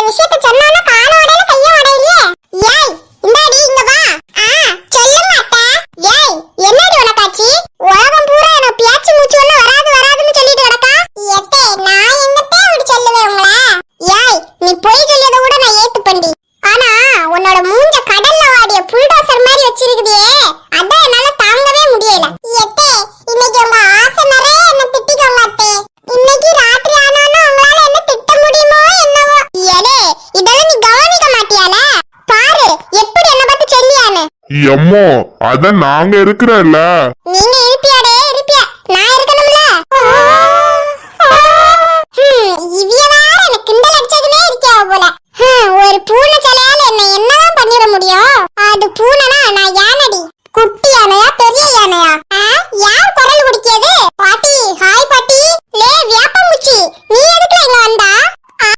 விஷயத்த சொன்னானா கால ஓடையில கைய ஓடையிலே. ஏய் இந்தாடி இங்க வா. சொல்லுங்க அத்தை. ஏய் என்னடி உனக்காச்சி? உலகம் பூரா என்ன பேச்சு மூச்சு ஒண்ணு வராதுன்னு சொல்லிட்டு கிடக்கா. எத்தே நான் எங்கத்தே அப்படி சொல்லுவேன் உங்கள? ஏய் நீ போய் சொல்லியத கூட நான் ஏத்துப்பண்டி. ஆனா உன்னோட மூஞ்ச கடல்ல வாடிய புல்டோசர் மாதிரி வச்சிருக்குதியே, அதான் என்னால தாங்கவே முடியல. எத்தே இன்னைக்கு உங்க ஆசை நிறைய என்ன திட்டிக்கோங்க அத்தை. இன்னைக்கு ராத்திரி ஆனாலும் உங்களால என்ன திட்ட முடியுமோ என்னவோ. ஏலே இதெல்லாம் நீ கவனிக்க மாட்டியால? பாரு எப்படி என்ன பார்த்து சொல்லியானே. எம்மோ அத நாங்க இருக்கிறல்ல. நீங்க